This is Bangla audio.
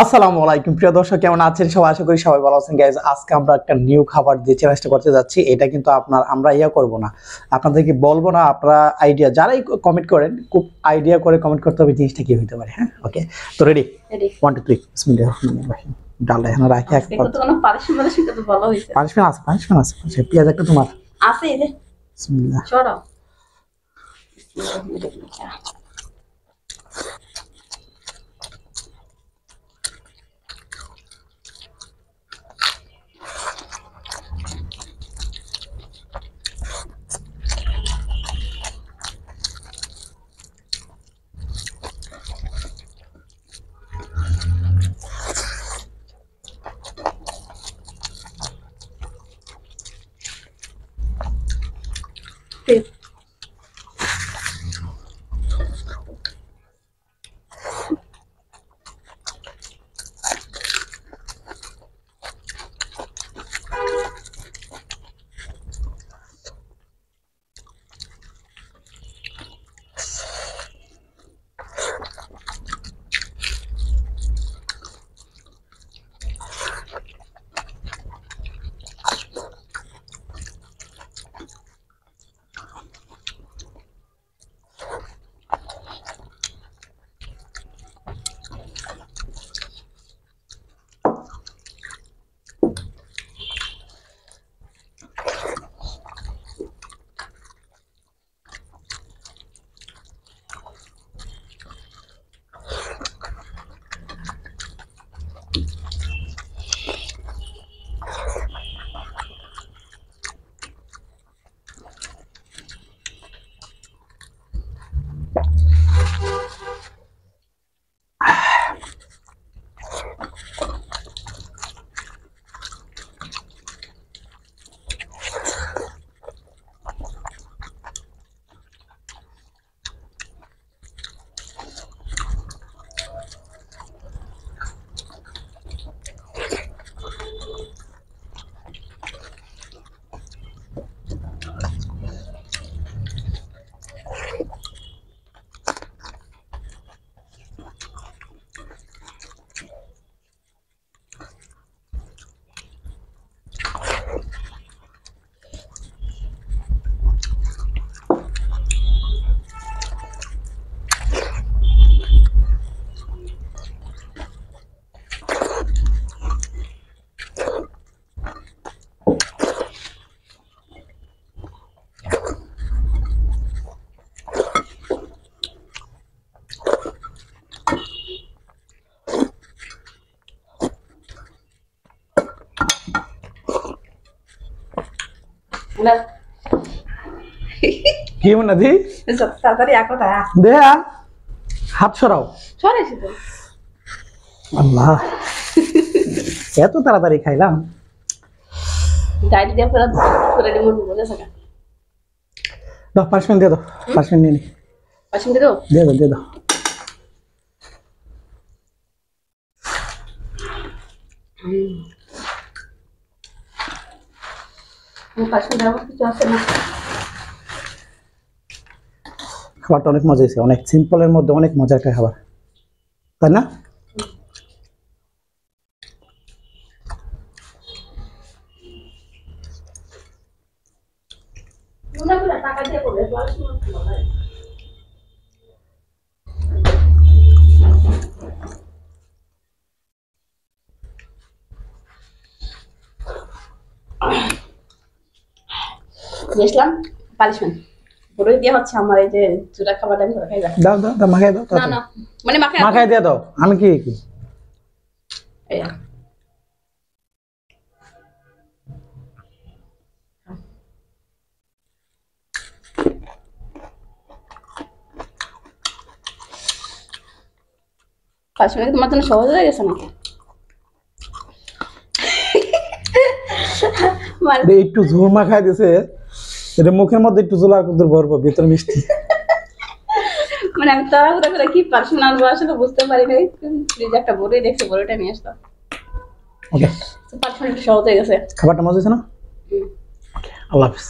আসসালামু আলাইকুম প্রিয় দর্শক, কেমন আছেন সবাই? আশা করি সবাই ভালো আছেন গাইজ। আজকে আমরা একটা নিউ খাবার দিয়ে চ্যালেঞ্জটা করতে যাচ্ছি। এটা কিন্তু আমরা করব না, আপনাদেরকে বলবো না। আপনারা আইডিয়া যারাই কমেন্ট করেন, খুব আইডিয়া করে কমেন্ট করতে হবে জিনিসটা কি হতে পারে। হ্যাঁ, ওকে, তো রেডি? 1 2 3 বিসমিল্লাহির রহমানির রহিম। ডাল এখানে রাখি। এক দেখো তো কোনো পানিশমেন্ট তো ভালো হইছে। পানিশমেন্ট আছে। পেঁয়াজ একটা তোমার আছে এই যে। বিসমিল্লাহ। সরো। কি মনে দি তাড়াতাড়ি আকো তা দে হাত সরাও। সরাইছি তো। আল্লাহ, এত তাড়াতাড়ি খাইলাম। গাড়ি দিয়ে করে দিমু বলে থাকা। দাও পানিশমেন্ট দিয়ে দাও। পানিশমেন্ট নিয়ে নি। পানিশমেন্ট দাও। দিয়ে দাও। পানিশমেন্ট দাও কিছু আছে না। খাবারটা অনেক মজা হয়েছে, অনেক সিম্পলের মধ্যে অনেক মজার একটা খাবার, তাই না? টাকা দিয়ে করবে দেখলাম পানিশমেন্ট বড়ই দেওয়া হচ্ছে আমার এই যে চুরা খাবারটা আমি খাই দাও মাখাই দাও। না না মানে মাখাই দিয়ে দাও। আমি কি এইয়া পানিশমেন্ট তোমার জন্য সহজ হয়ে গেছে নাকি? একটু ঝোল মাখাই দিছে, এটা মুখের মধ্যে একটু ঝোল আর কত ভরবো, ভিতরে মিষ্টি। মানে আমি তাড়াহুড়া করে কি পার্সোনাল আনবো আসলে বুঝতে পারি নাই। ফ্রিজে একটা বড়ই দেখছি, বড়ইটা নিয়ে আসলাম। ওকে, পার্সোনাল সহজ হয়ে গেছে। খাবারটা মজা হয়েছে না? ওকে, আল্লাহ হাফেজ।